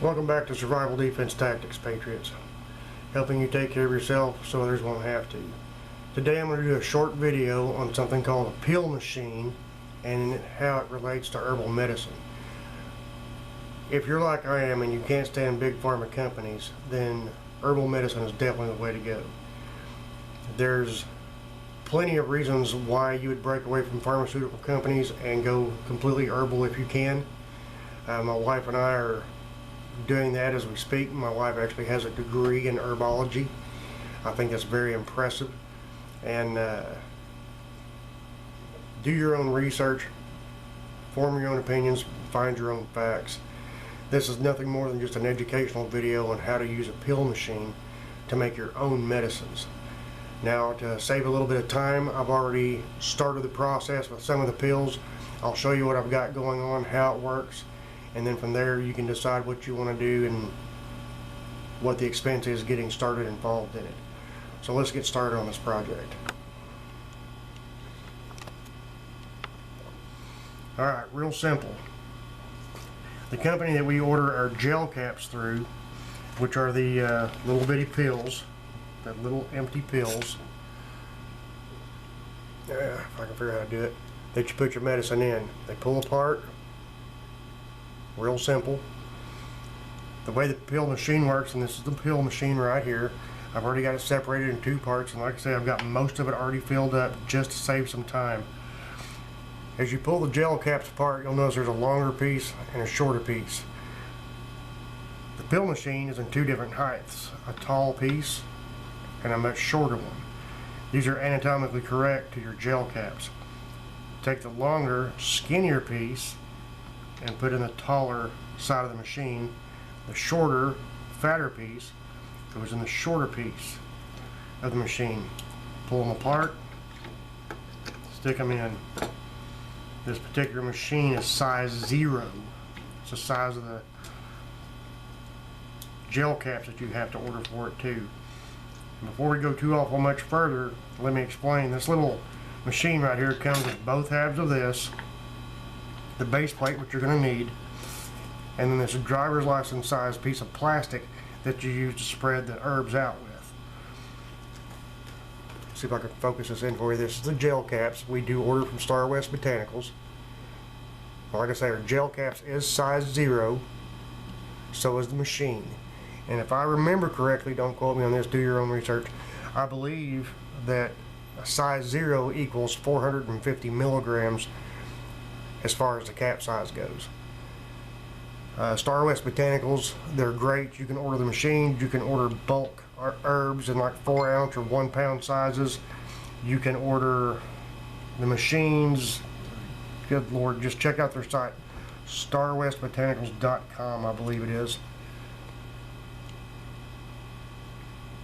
Welcome back to Survival Defense Tactics, Patriots. Helping you take care of yourself so others won't have to. Today I'm going to do a short video on something called a pill machine and how it relates to herbal medicine. If you're like I am and you can't stand big pharma companies, then herbal medicine is definitely the way to go. There's plenty of reasons why you would break away from pharmaceutical companies and go completely herbal if you can. My wife and I are doing that as we speak. My wife actually has a degree in herbology. I think that's very impressive. And do your own research, form your own opinions, find your own facts. This is nothing more than just an educational video on how to use a pill machine to make your own medicines. Now, to save a little bit of time, I've already started the process with some of the pills. I'll show you what I've got going on, how it works, and then from there you can decide what you want to do and what the expense is getting started involved in it. So let's get started on this project. Alright, real simple. The company that we order our gel caps through, which are the little bitty pills, that little empty pills, if I can figure out how to do it, that you put your medicine in. They pull apart, real simple. The way the pill machine works, and this is the pill machine right here, I've already got it separated in two parts, and like I say, I've got most of it already filled up just to save some time. As you pull the gel caps apart, you'll notice there's a longer piece and a shorter piece. The pill machine is in two different heights, a tall piece and a much shorter one. These are anatomically correct to your gel caps. Take the longer, skinnier piece and put in the taller side of the machine. The shorter, fatter piece goes in the shorter piece of the machine. Pull them apart, stick them in. This particular machine is size 0. It's the size of the gel caps that you have to order for it too. Before we go too awful much further, let me explain. This little machine right here comes with both halves of this, the base plate, which you're going to need, and then this driver's license size piece of plastic that you use to spread the herbs out with. See if I can focus this in for you. This is the gel caps we do order from Star West Botanicals. Like I say, our gel caps is size 0, so is the machine. And if I remember correctly, don't quote me on this, do your own research, I believe that a size 0 equals 450 milligrams as far as the cap size goes. Star West Botanicals, they're great. You can order the machine, you can order bulk herbs in like 4 ounce or 1 pound sizes. You can order the machines. Good Lord, just check out their site, starwestbotanicals.com, I believe it is.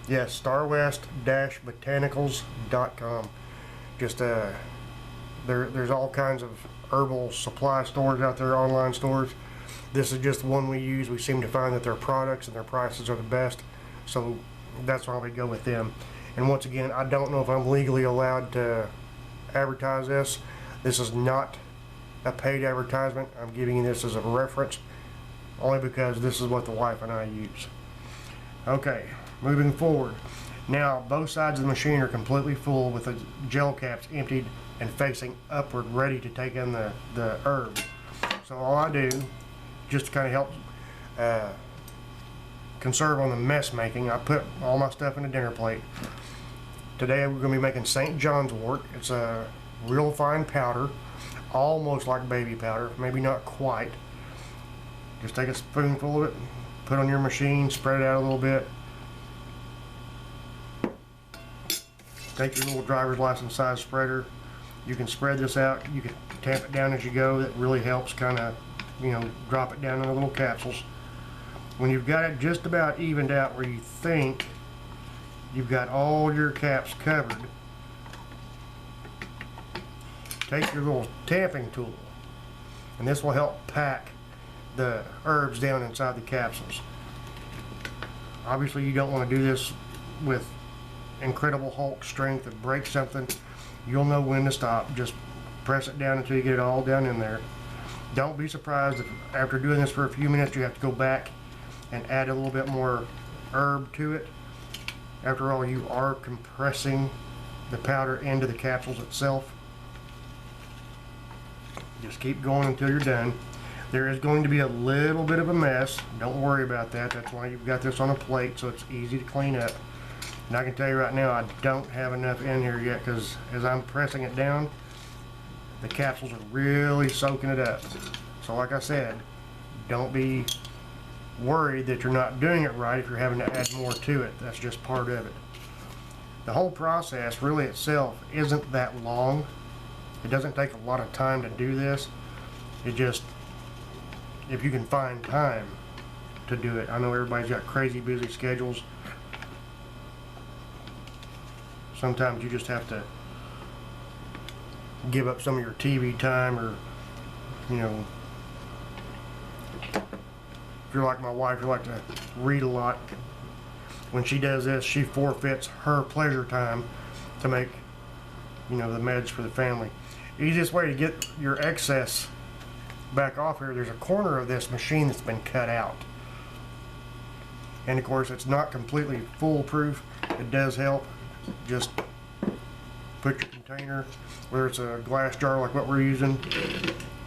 Yes, starwest-botanicals.com. Just there's all kinds of herbal supply stores out there, online stores. This is just one we use. We seem to find that their products and their prices are the best, so that's why we go with them. And once again, I don't know if I'm legally allowed to advertise this. This is not a paid advertisement. I'm giving you this as a reference only because this is what the wife and I use. Okay, moving forward. Now both sides of the machine are completely full with the gel caps emptied and facing upward, ready to take in the herb. So all I do, just to kind of help conserve on the mess making, I put all my stuff in a dinner plate. Today we're going to be making St. John's wort. It's a real fine powder, almost like baby powder, maybe not quite. Just take a spoonful of it, put on your machine, spread it out a little bit. Take your little driver's license size spreader. You can spread this out. You can tamp it down as you go. That really helps kind of, drop it down into little capsules. When you've got it just about evened out where you think you've got all your caps covered, take your little tamping tool, and this will help pack the herbs down inside the capsules. Obviously you don't want to do this with incredible Hulk strength and break something. You'll know when to stop. Just press it down until you get it all down in there. Don't be surprised if after doing this for a few minutes you have to go back and add a little bit more herb to it. After all, you are compressing the powder into the capsules itself. Just keep going until you're done. There is going to be a little bit of a mess. Don't worry about that. That's why you've got this on a plate, so it's easy to clean up. And I can tell you right now, I don't have enough in here yet, because as I'm pressing it down, the capsules are really soaking it up. So like I said, don't be worried that you're not doing it right if you're having to add more to it. That's just part of it. The whole process really itself isn't that long. It doesn't take a lot of time to do this. It just, if you can find time to do it. I know everybody's got crazy busy schedules. Sometimes you just have to give up some of your TV time, or, you know, if you're like my wife, you like to read a lot. When she does this, she forfeits her pleasure time to make, you know, the meds for the family. Easiest way to get your excess back off here, there's a corner of this machine that's been cut out. And of course, it's not completely foolproof. It does help. Just put your container, whether it's a glass jar like what we're using,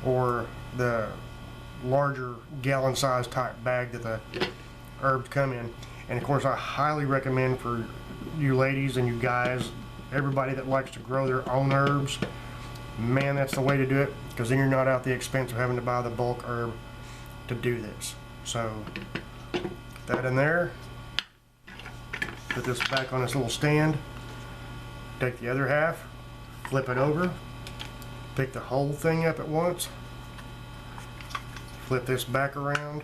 or the larger gallon size type bag that the herbs come in. And of course, I highly recommend for you ladies and you guys, everybody that likes to grow their own herbs, man, that's the way to do it, because then you're not out the expense of having to buy the bulk herb to do this. So that in there, put this back on this little stand, take the other half, flip it over, pick the whole thing up at once, flip this back around,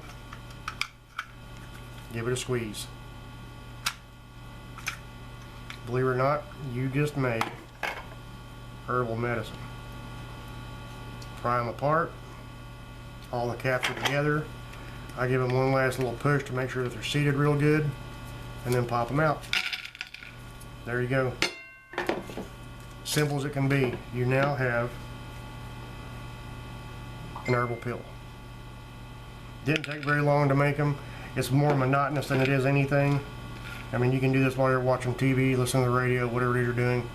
give it a squeeze. Believe it or not, you just made herbal medicine. Pry them apart, all the caps are together. I give them one last little push to make sure that they're seated real good, and then pop them out. There you go. Simple as it can be. You now have an herbal pill. Didn't take very long to make them. It's more monotonous than it is anything. I mean, you can do this while you're watching TV, listening to the radio, whatever it is you're doing.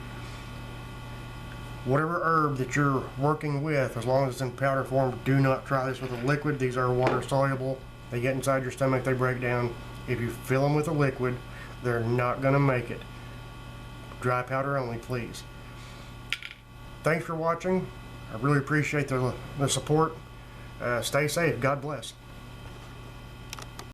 Whatever herb that you're working with, as long as it's in powder form, do not try this with a liquid. These are water soluble. They get inside your stomach, they break down. If you fill them with a liquid, they're not going to make it. Dry powder only, please. Thanks for watching. I really appreciate the support. Stay safe. God bless.